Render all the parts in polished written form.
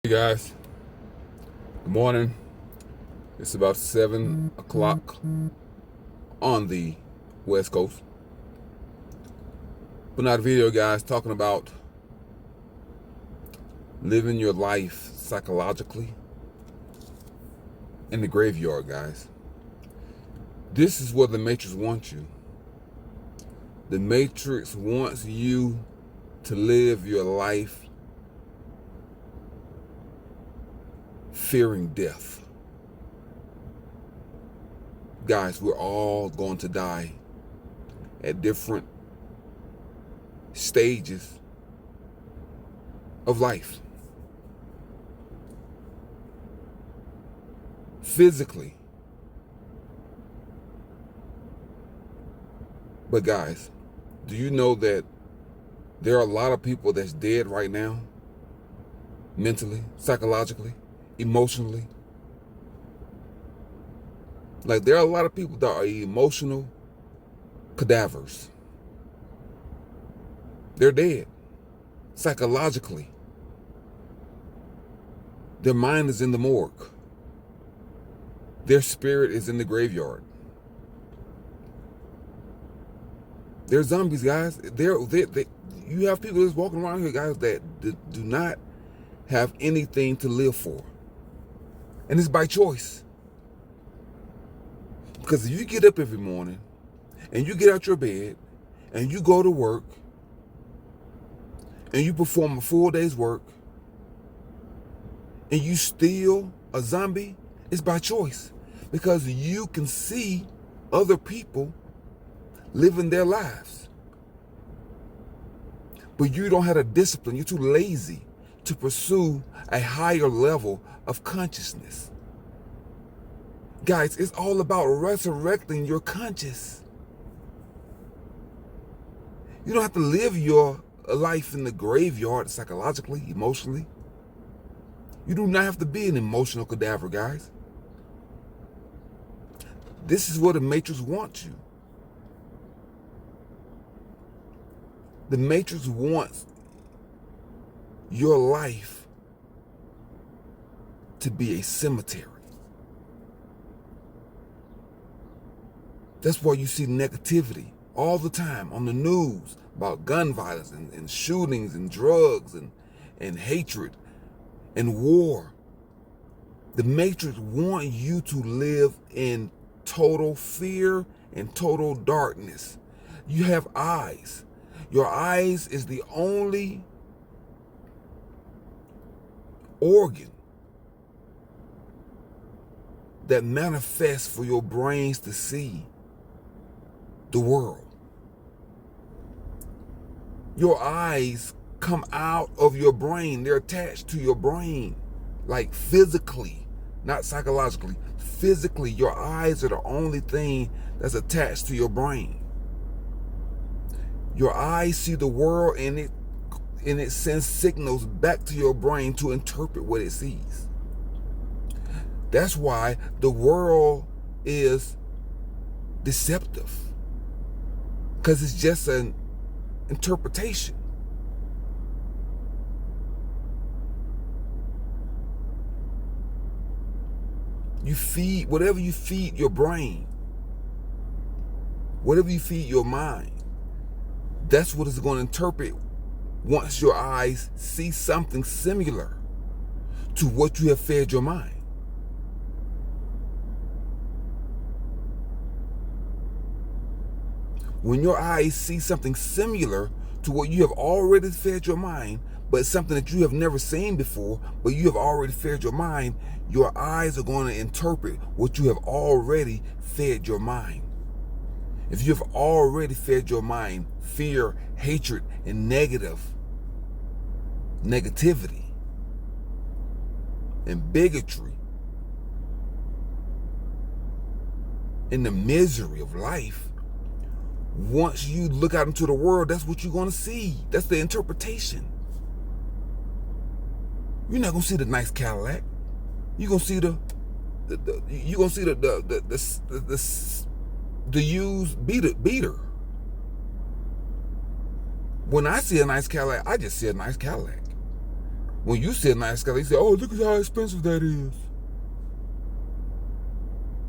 Hey guys, good morning. It's about 7 o'clock on the West Coast. Putting out a video, guys, talking about living your life psychologically in the graveyard, guys. This is where the Matrix wants you. The Matrix wants you to live your life fearing death. Guys, we're all going to die at different stages of life. Physically. But guys, do you know that there are a lot of people that's dead right now? Mentally, psychologically, emotionally. Like, there are a lot of people that are emotional cadavers. They're dead. Psychologically. Their mind is in the morgue. Their spirit is in the graveyard. They're zombies, guys. You have people that's walking around here, guys, that do not have anything to live for. And it's by choice. Because if you get up every morning and you get out your bed and you go to work and you perform a full day's work and you still a zombie, it's by choice. Because you can see other people living their lives. But you don't have the discipline. You're too lazy to pursue a higher level of consciousness. Guys, it's all about resurrecting your conscious. You don't have to live your life in the graveyard psychologically, emotionally. You do not have to be an emotional cadaver, guys. This is where the Matrix wants you. The Matrix wants your life to be a cemetery. That's why you see negativity all the time on the news about gun violence and shootings and drugs and hatred and war. The Matrix wants you to live in total fear and total darkness. You have eyes. Your eyes is the only organ that manifests for your brains to see the world. Your eyes come out of your brain. They're attached to your brain, like physically, not psychologically. Physically, your eyes are the only thing that's attached to your brain. Your eyes see the world and it sends signals back to your brain to interpret what it sees. That's why the world is deceptive. Because it's just an interpretation. You feed, whatever you feed your brain, whatever you feed your mind, that's what it's going to interpret once your eyes see something similar to what you have fed your mind. When your eyes see something similar to what you have already fed your mind, but something that you have never seen before, but you have already fed your mind, your eyes are going to interpret what you have already fed your mind. If you have already fed your mind fear, hatred, and negativity, and bigotry, and the misery of life, once you look out into the world, that's what you're going to see. That's the interpretation. You're not going to see the nice Cadillac. You're going to see the used beater. When I see a nice Cadillac, I just see a nice Cadillac. When you see a nice car, they say, oh, look at how expensive that is.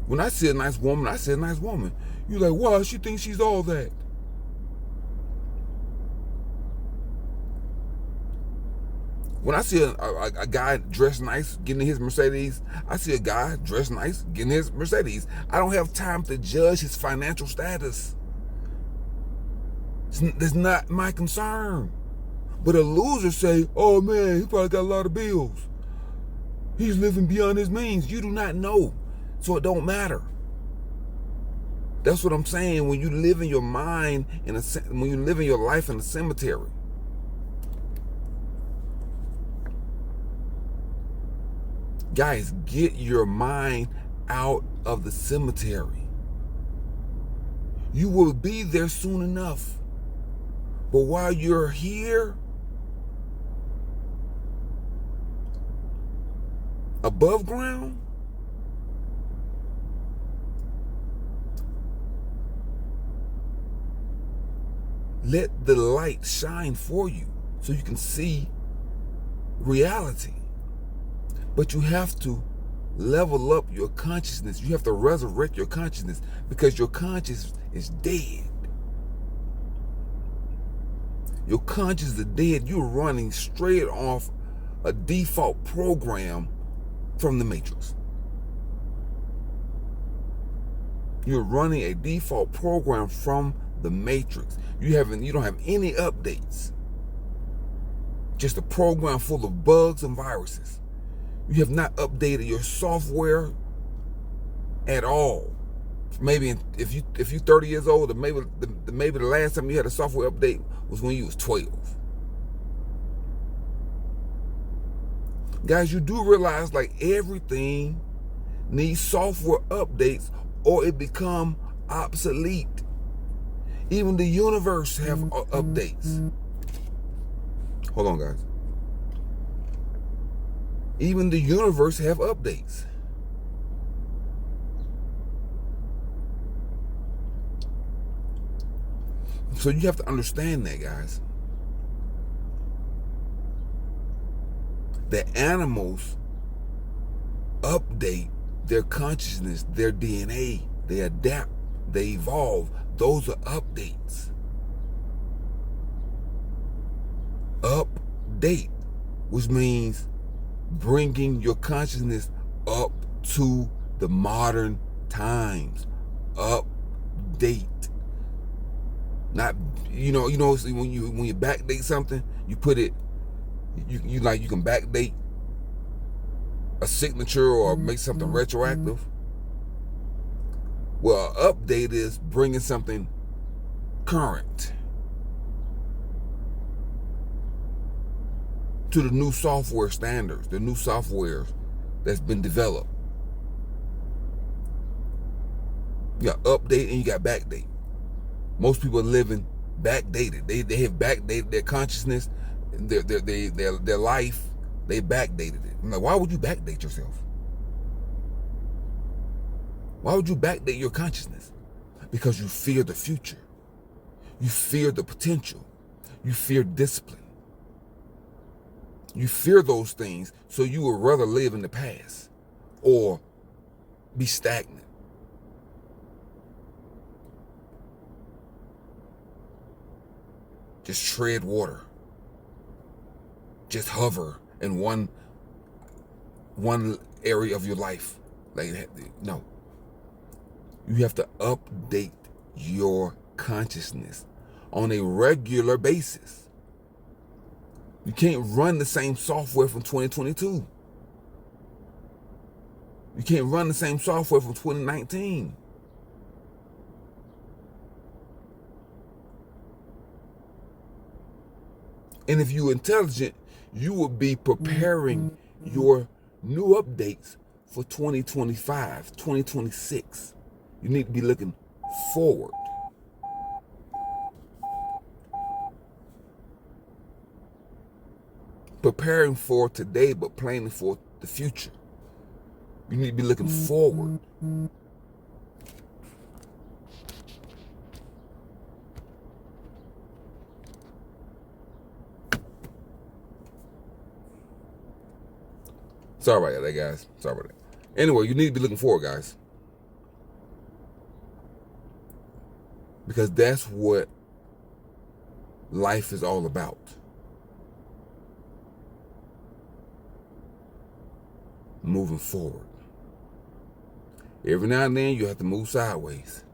When I see a nice woman, I see a nice woman. You're like, wow, she thinks she's all that. When I see a guy dressed nice getting his Mercedes, I see a guy dressed nice getting his Mercedes. I don't have time to judge his financial status. That's not my concern. But a loser say, oh man, he probably got a lot of bills. He's living beyond his means. You do not know, so it don't matter. That's what I'm saying. When you live in your mind, when you live in your life in a cemetery, guys, get your mind out of the cemetery. You will be there soon enough. But while you're here, above ground, let the light shine for you so you can see reality. But you have to level up your consciousness. You have to resurrect your consciousness because your conscience is dead. Your conscience is dead. You're running straight off a default program from the Matrix. You're running a default program from the Matrix. You don't have any updates. Just a program full of bugs and viruses. You have not updated your software at all. Maybe if you're 30 years old, or maybe the last time you had a software update was when you was 12. Guys, you do realize like everything needs software updates or it become obsolete. Even the universe have updates. Hold on, guys. Even the universe have updates. So you have to understand that, guys. The animals update their consciousness, their DNA. They adapt, they evolve. Those are updates. Update, which means bringing your consciousness up to the modern times. Update. Not, when you backdate something, you put it, you can backdate a signature or make something retroactive. Well, an update is bringing something current to the new software standards, the new software that's been developed. You got update and you got backdate. Most people are living backdated. They have backdated their consciousness, their life. They backdated it. I'm like, why would you backdate yourself? Why would you backdate your consciousness? Because you fear the future. You fear the potential. You fear discipline. You fear those things, so you would rather live in the past or be stagnant. Just tread water. Just hover in one area of your life. No. You have to update your consciousness on a regular basis. You can't run the same software from 2022. You can't run the same software from 2019. And if you're intelligent, you will be preparing your new updates for 2025, 2026. You need to be looking forward. Preparing for today, but planning for the future. You need to be looking forward. Sorry about that, guys. Sorry about that. Anyway, you need to be looking forward, guys. Because that's what life is all about. Moving forward. Every now and then you have to move sideways.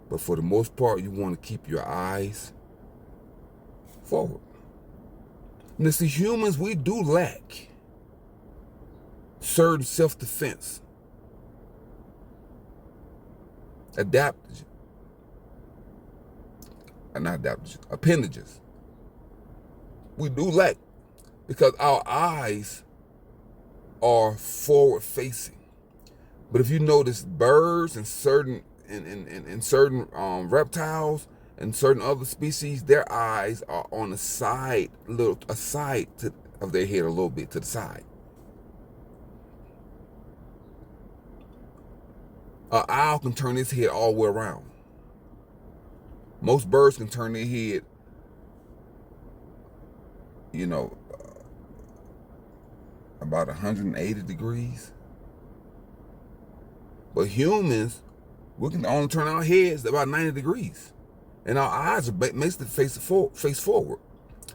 But for the most part, you want to keep your eyes forward. Now, see, humans, we do lack certain self-defense, appendages. We do lack because our eyes are forward-facing. But if you notice, birds and certain reptiles and certain other species, their eyes are on the side, of their head, a little bit to the side. An owl can turn its head all the way around. Most birds can turn their head, about 180 degrees. But humans, we can only turn our heads about 90 degrees. And our eyes are basically face forward.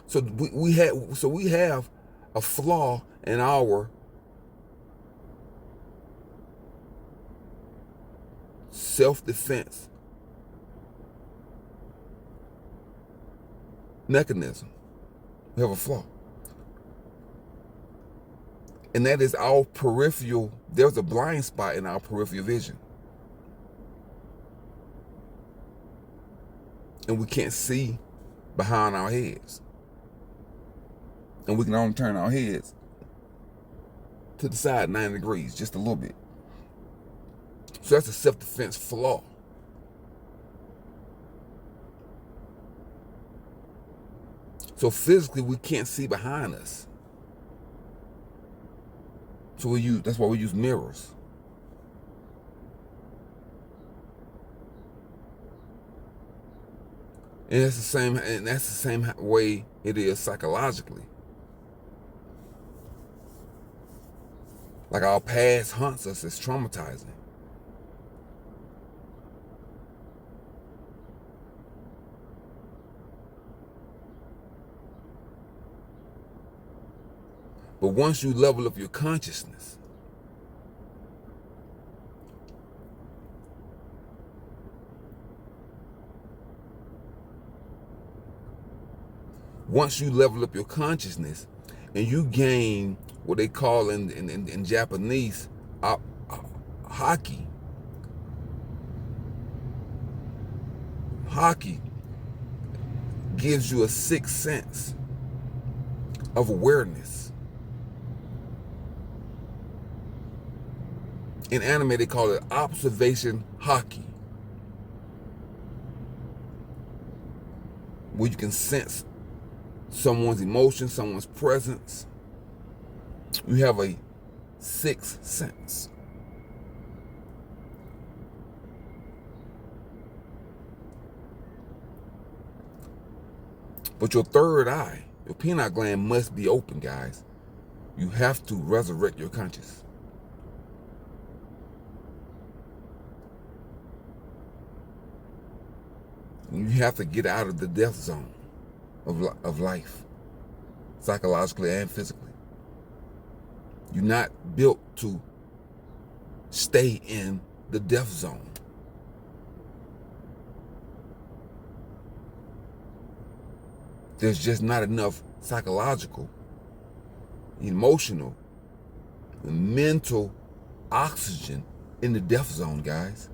So we have a flaw in our self-defense mechanism. We have a flaw. And that is our peripheral, there's a blind spot in our peripheral vision. And we can't see behind our heads. And we can only turn our heads to the side 90 degrees, just a little bit. So that's a self-defense flaw. So physically, we can't see behind us. So that's why we use mirrors. And that's the same way it is psychologically. Like our past haunts us, it's traumatizing. But once you level up your consciousness, and you gain what they call in Japanese haki. Haki gives you a sixth sense of awareness. In anime, they call it observation haki, where you can sense someone's emotion, someone's presence. You have a sixth sense. But your third eye, your pineal gland, must be open, guys. You have to resurrect your conscious. You have to get out of the death zone of life, psychologically and physically. You're not built to stay in the death zone. There's just not enough psychological, emotional, and mental oxygen in the death zone, guys.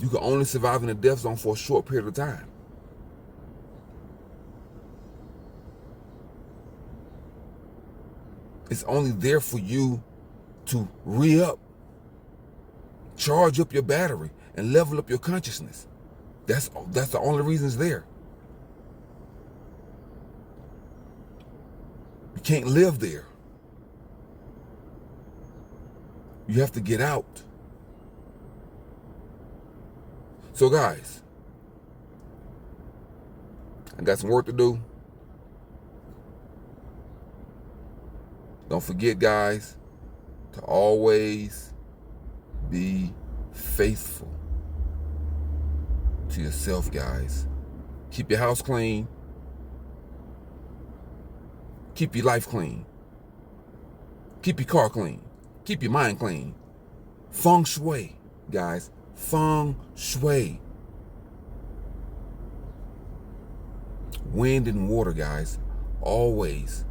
You can only survive in the death zone for a short period of time. It's only there for you to re-up, charge up your battery, and level up your consciousness. That's the only reason it's there. You can't live there. You have to get out. So guys, I got some work to do. Don't forget, guys, to always be faithful to yourself, guys. Keep your house clean. Keep your life clean. Keep your car clean. Keep your mind clean. Feng shui, guys. Feng shui. Wind and water, guys. Always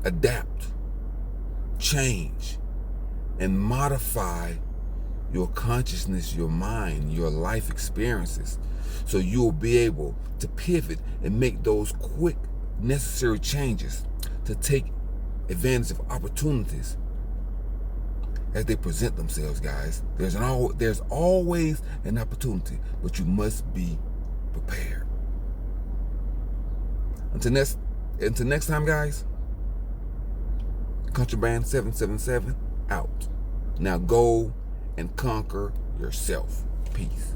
adapt, change, and modify your consciousness, your mind, your life experiences, so you'll be able to pivot and make those quick, necessary changes to take advantage of opportunities as they present themselves, guys. There's always an opportunity, but you must be prepared. Until next time, guys. Contraband 777 out. Now go and conquer yourself. Peace.